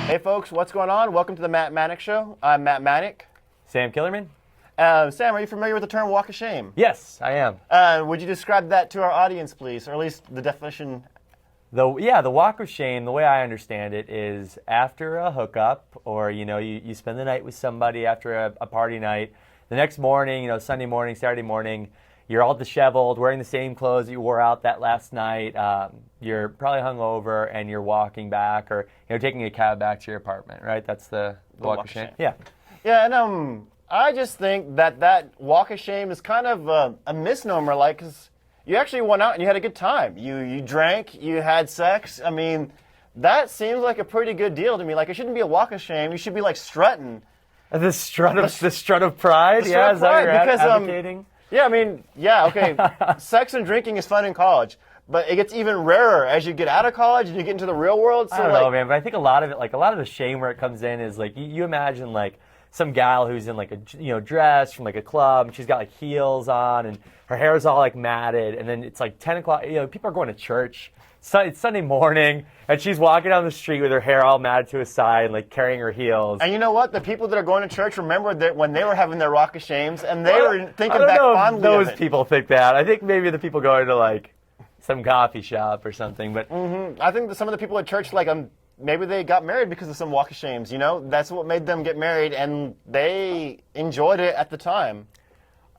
Hey folks, what's going on? Welcome to the Matt Manic Show. I'm Matt Manic. Sam Killerman? Sam, are you familiar with the term walk of shame? Yes, I am. Would you describe that to our audience, please, or at least the definition? The walk of shame, the way I understand it, is after a hookup, or you spend the night with somebody after a party night. The next morning, Sunday morning, Saturday morning, you're all disheveled, wearing the same clothes that you wore out that last night. You're probably hungover, and you're walking back, or taking a cab back to your apartment. Right? That's the walk of shame. Yeah. Yeah, and I just think that walk of shame is kind of a misnomer, because you actually went out and you had a good time. You drank, you had sex. I mean, that seems like a pretty good deal to me. Like, it shouldn't be a walk of shame. You should be like strutting. The strut of pride. Yeah, is that what you're advocating? Yeah, I mean, yeah, okay. Sex and drinking is fun in college, but it gets even rarer as you get out of college and you get into the real world. So I don't know, man, but I think a lot of it, a lot of the shame where it comes in is you imagine some gal who's in a dress from a club, and she's got heels on, and her hair is all matted, and then it's 10 o'clock. People are going to church. So it's Sunday morning, and she's walking down the street with her hair all matted to a side, carrying her heels. And you know what? The people that are going to church remember that when they were having their walk of shames, and they were thinking back fondly of it. Those people think that. I think maybe the people going to some coffee shop or something. But I think that some of the people at church, maybe they got married because of some walk of shames. That's what made them get married, and they enjoyed it at the time.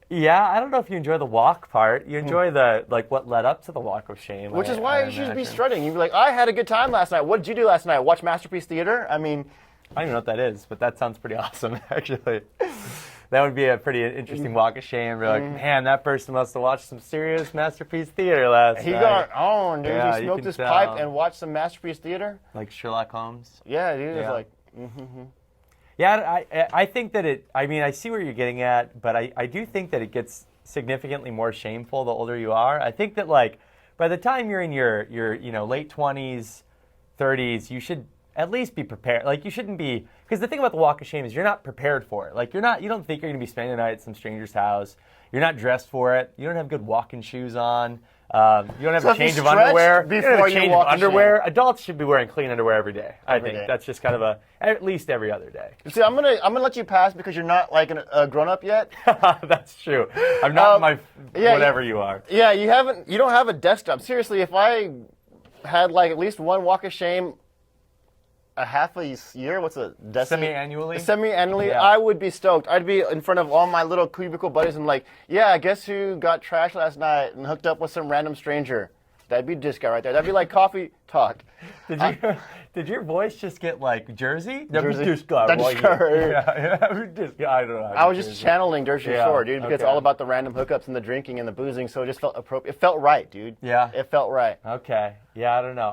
Yeah, I don't know if you enjoy the walk part. You enjoy the what led up to the walk of shame. Which is why you should be strutting. You'd be like, I had a good time last night. What did you do last night? Watch Masterpiece Theater? I mean, I don't even know what that is, but that sounds pretty awesome, actually. That would be a pretty interesting walk of shame. Be man, that person must have watched some serious Masterpiece Theater last night. He got on, dude. Yeah, he smoked his pipe and watched some Masterpiece Theater. Like Sherlock Holmes? Yeah, dude. Yeah. It was Yeah, I think that I see where you're getting at, but I do think that it gets significantly more shameful the older you are. I think that by the time you're in your late 20s, 30s, you should at least be prepared. You shouldn't be, because the thing about the walk of shame is you're not prepared for it. You don't think you're going to be spending the night at some stranger's house. You're not dressed for it. You don't have good walking shoes on. You don't have a change of underwear. You don't have a change of underwear. Adults should be wearing clean underwear every day. I think that's just kind of at least every other day. See, I'm gonna let you pass because you're not a grown up yet. That's true. I'm not whatever you are. Yeah, you don't have a desktop. Seriously, if I had at least one walk of shame a half a year, what's a semi-annually? Semi-annually, yeah. I would be stoked. I'd be in front of all my little cubicle buddies and yeah, guess who got trashed last night and hooked up with some random stranger? That'd be disco right there. That'd be coffee talk. Did your voice just get Jersey? Jersey. Disco. I don't know. I was just channeling Jersey Shore, dude, because it's all about the random hookups and the drinking and the boozing, so it just felt appropriate. It felt right, dude. Yeah. It felt right. Okay. Yeah, I don't know.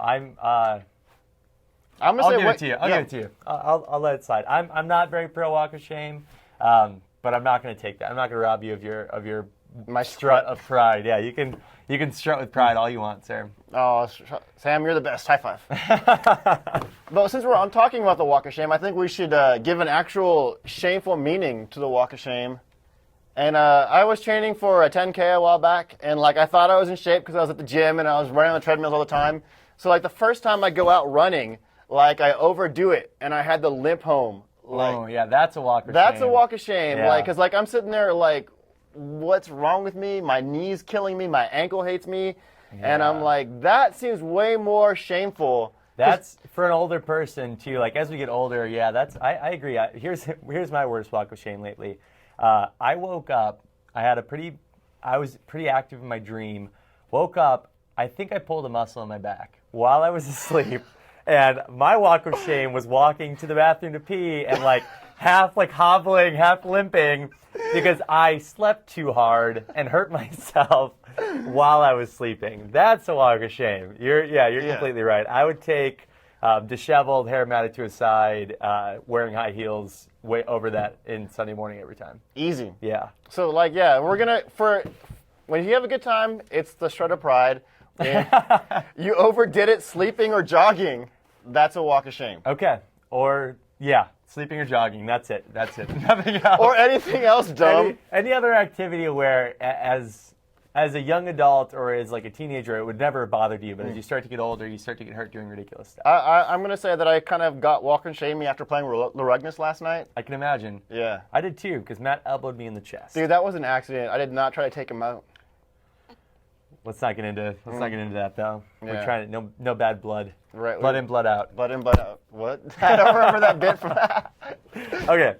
I'll give it to you. I'll give it to you. I'll let it slide. I'm not very pro walk of shame, but I'm not going to take that. I'm not going to rob you of your my strut of pride. Yeah, you can strut with pride all you want, sir. Oh, Sam, you're the best. High five. But since I'm talking about the walk of shame, I think we should give an actual shameful meaning to the walk of shame. And I was training for a 10K a while back, and I thought I was in shape because I was at the gym and I was running on the treadmills all the time. So the first time I go out running, I overdo it, and I had to limp home. Oh, yeah, that's a walk of shame. That's a walk of shame. Yeah. Because I'm sitting there what's wrong with me? My knee's killing me. My ankle hates me. Yeah. And I'm that seems way more shameful. That's for an older person, too. As we get older, yeah, I agree. Here's my worst walk of shame lately. I woke up. I was pretty active in my dream. Woke up. I think I pulled a muscle in my back while I was asleep. And my walk of shame was walking to the bathroom to pee and half hobbling, half limping because I slept too hard and hurt myself while I was sleeping. That's a walk of shame. You're completely right. I would take disheveled, hair matted to a side, wearing high heels way over that in Sunday morning every time. Easy. Yeah. So we're gonna when you have a good time, it's the strut of pride. You overdid it sleeping or jogging, that's a walk of shame. Okay. Or, yeah, sleeping or jogging, that's it. Nothing else. Or anything else dumb. Any other activity where, as as a young adult or as like a teenager, it would never have bothered you. But as you start to get older, you start to get hurt doing ridiculous stuff. I'm going to say that I kind of got walk and shaming after playing Larugnus last night. I can imagine. Yeah. I did too, because Matt elbowed me in the chest. Dude, that was an accident. I did not try to take him out. Let's not get into that though. Yeah. We're trying to no bad blood. Right. Blood in, blood out. Blood in, blood out. What? I don't remember that bit from that. Okay.